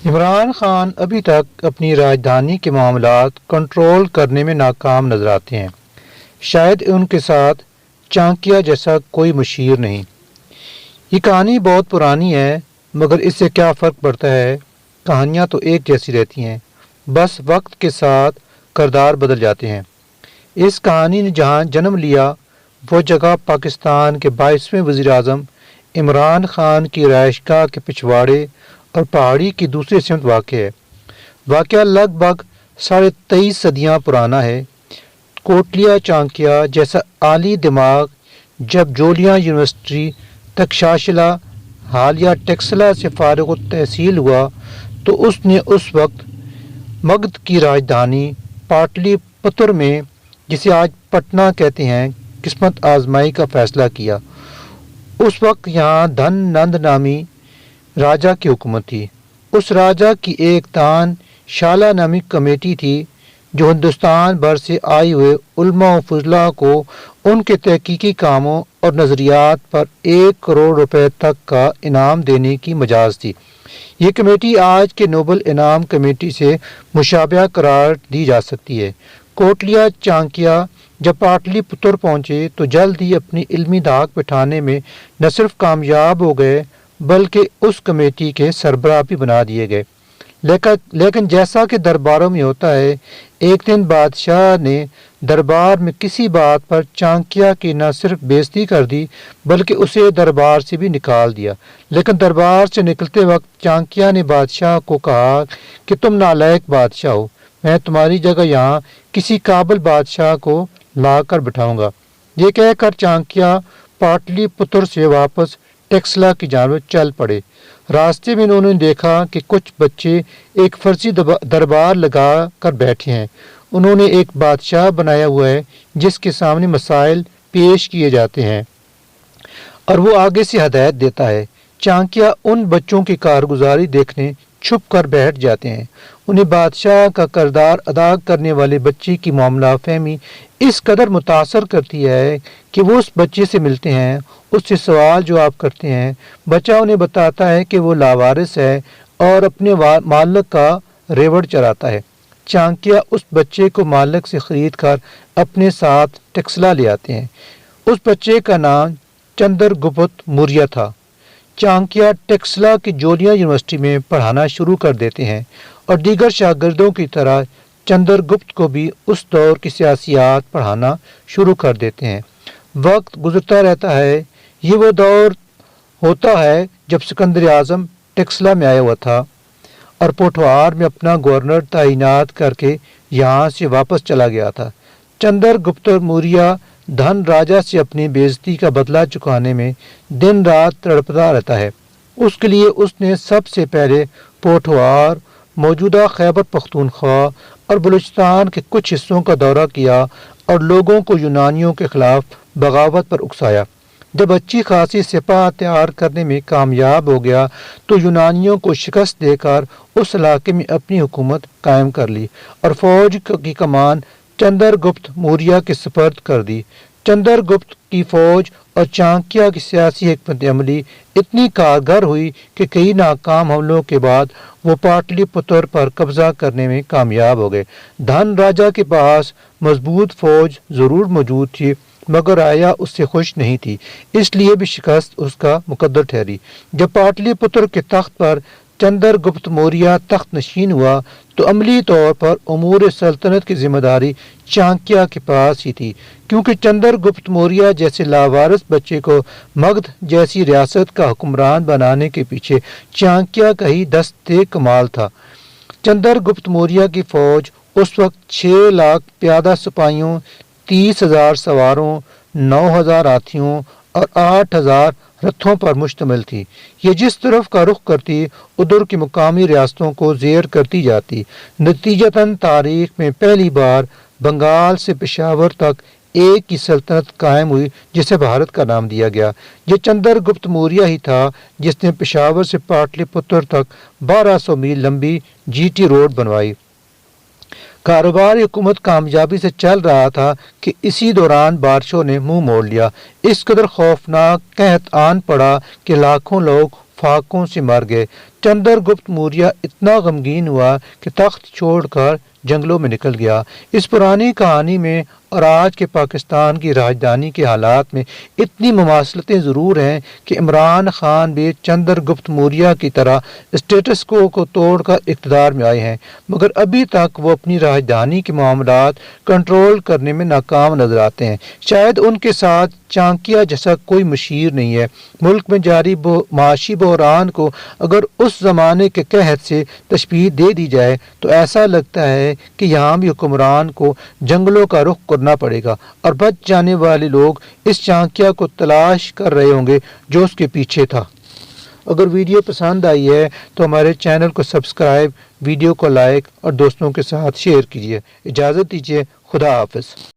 عمران خان ابھی تک اپنی راجدھانی کے معاملات کنٹرول کرنے میں ناکام نظر آتے ہیں۔ شاید ان کے ساتھ چانکیہ جیسا کوئی مشیر نہیں۔ یہ کہانی بہت پرانی ہے، مگر اس سے کیا فرق پڑتا ہے؟ کہانیاں تو ایک جیسی رہتی ہیں، بس وقت کے ساتھ کردار بدل جاتے ہیں۔ اس کہانی نے جہاں جنم لیا وہ جگہ پاکستان کے 22ویں وزیر اعظم عمران خان کی رہائش گاہ کے پچھواڑے اور پہاڑی کی دوسری سمت واقع ہے۔ واقعہ لگ بھگ 23.5 صدیاں پرانا ہے۔ کوٹلیا چانکیہ جیسا عالی دماغ جب جولیا یونیورسٹی تکشاشلا حالیہ ٹیکسلا سے فارغ التحصیل ہوا تو اس نے اس وقت مگدھ کی راجدھانی پاٹلی پتر میں، جسے آج پٹنہ کہتے ہیں، قسمت آزمائی کا فیصلہ کیا۔ اس وقت یہاں دھن نند نامی راجا کی حکومت تھی۔ اس راجا کی ایک دان شالہ نامی کمیٹی تھی جو ہندوستان بھر سے آئے ہوئے علماء و فضلاء کو ان کے تحقیقی کاموں اور نظریات پر 1 کروڑ روپے تک کا انعام دینے کی مجاز تھی۔ یہ کمیٹی آج کے نوبل انعام کمیٹی سے مشابہ قرار دی جا سکتی ہے۔ کوٹلیا چانکیہ جب پاٹلی پتر پہنچے تو جلد ہی اپنی علمی دھاک بٹھانے میں نہ صرف کامیاب ہو گئے بلکہ اس کمیٹی کے سربراہ بھی بنا دیے گئے۔ لیکن جیسا کہ درباروں میں ہوتا ہے، ایک دن بادشاہ نے دربار میں کسی بات پر چانکیہ کی نہ صرف بےزتی کر دی بلکہ اسے دربار سے بھی نکال دیا۔ لیکن دربار سے نکلتے وقت چانکیہ نے بادشاہ کو کہا کہ تم نالائق بادشاہ ہو، میں تمہاری جگہ یہاں کسی قابل بادشاہ کو لا کر بٹھاؤں گا۔ یہ کہہ کر چانکیہ پاٹلی پتر سے واپس ٹیکسلا کی جانب چل پڑے۔ راستے میں انہوں نے دیکھا کہ کچھ بچے ایک فرضی دربار لگا کر بیٹھے ہیں۔ انہوں نے ایک بادشاہ بنایا ہوا ہے جس کے سامنے مسائل پیش کیے جاتے ہیں اور وہ آگے سے ہدایت دیتا ہے۔ چانکیہ ان بچوں کی کارگزاری دیکھنے چھپ کر بیٹھ جاتے ہیں۔ انہیں بادشاہ کا کردار ادا کرنے والے بچے کی معاملہ فہمی اس قدر متاثر کرتی ہے کہ وہ اس بچے سے ملتے ہیں، اس سے سوال جواب کرتے ہیں۔ بچہ انہیں بتاتا ہے کہ وہ لاوارث ہے اور اپنے مالک کا ریوڑ چراتا ہے۔ چانکیہ اس بچے کو مالک سے خرید کر اپنے ساتھ ٹیکسلا لے آتے ہیں۔ اس بچے کا نام چندر گپت موریہ تھا۔ چانکیہ ٹیکسلا کی جولیا یونیورسٹی میں پڑھانا شروع کر دیتے ہیں اور دیگر شاگردوں کی طرح چندر گپت کو بھی اس دور کی سیاسیات پڑھانا شروع کر دیتے ہیں۔ وقت گزرتا رہتا ہے۔ یہ وہ دور ہوتا ہے جب سکندر اعظم ٹیکسلا میں آیا ہوا تھا اور پوٹھوہار میں اپنا گورنر تعینات کر کے یہاں سے واپس چلا گیا تھا۔ چندر گپت موریہ دھن راجا سے اپنی بےزتی کا بدلہ چکانے میں دن رات تڑپتا رہتا ہے۔ اس کے لیے اس نے سب سے پہلے پوٹھوہار، موجودہ خیبر پختونخوا اور بلوچستان کے کچھ حصوں کا دورہ کیا اور لوگوں کو یونانیوں کے خلاف بغاوت پر اکسایا۔ جب اچھی خاصی سپاہ تیار کرنے میں کامیاب ہو گیا تو یونانیوں کو شکست دے کر اس علاقے میں اپنی حکومت قائم کر لی اور فوج کی کمان چندر گپت موریہ کے سپرد کر دی۔ چندر گپت کی فوج اور چانکیہ کی سیاسی حکمت عملی اتنی کارگر ہوئی کہ کئی ناکام حملوں کے بعد وہ پاٹلی پتر پر قبضہ کرنے میں کامیاب ہو گئے۔ دھن راجا کے پاس مضبوط فوج ضرور موجود تھی مگر آیا اس سے خوش نہیں تھی، اس لیے بھی شکست اس کا مقدر ٹھہری۔ جب پاٹلی پتر کے تخت پر چندر گپت موریہ تخت نشین ہوا تو عملی طور پر امور سلطنت کی ذمہ داری چانکیہ کے پاس ہی تھی، کیونکہ چندر گپت موریہ جیسے لاوارث بچے کو مگدھ جیسی ریاست کا حکمران بنانے کے پیچھے چانکیہ کا ہی دست کمال تھا۔ چندر گپت موریہ کی فوج اس وقت 6 لاکھ پیادہ سپاہیوں، 30,000 سواروں، 9,000 ہاتھیوں اور 8,000 رتھوں پر مشتمل تھی۔ یہ جس طرف کا رخ کرتی ادھر کی مقامی ریاستوں کو زیر کرتی جاتی۔ نتیجتاً تاریخ میں پہلی بار بنگال سے پشاور تک ایک ہی سلطنت قائم ہوئی جسے بھارت کا نام دیا گیا۔ یہ چندر گپت موریہ ہی تھا جس نے پشاور سے پاٹلی پتر تک 1200 میل لمبی GT روڈ بنوائی۔ کاروبار حکومت کامیابی سے چل رہا تھا کہ اسی دوران بارشوں نے منہ موڑ لیا۔ اس قدر خوفناک قحط آن پڑا کہ لاکھوں لوگ فاقوں سے مر گئے۔ چندر گپت موریہ اتنا غمگین ہوا کہ تخت چھوڑ کر جنگلوں میں نکل گیا۔ اس پرانی کہانی میں اور آج کے پاکستان کی راجدھانی کے حالات میں اتنی مماثلتیں ضرور ہیں کہ عمران خان بھی چندر گپت موریہ کی طرح اسٹیٹس کو توڑ کر اقتدار میں آئے ہیں، مگر ابھی تک وہ اپنی راجدھانی کے معاملات کنٹرول کرنے میں ناکام نظر آتے ہیں۔ شاید ان کے ساتھ چانکیہ جیسا کوئی مشیر نہیں ہے۔ ملک میں جاری معاشی بحران کو اگر اس زمانے کے قحط سے تشبیہ دے دی جائے تو ایسا لگتا ہے کہ یہاں بھی حکمران کو جنگلوں کا رخ کرنا پڑے گا اور بچ جانے والے لوگ اس چانکیہ کو تلاش کر رہے ہوں گے جو اس کے پیچھے تھا۔ اگر ویڈیو پسند آئی ہے تو ہمارے چینل کو سبسکرائب، ویڈیو کو لائک اور دوستوں کے ساتھ شیئر کیجیے۔ اجازت دیجیے، خدا حافظ۔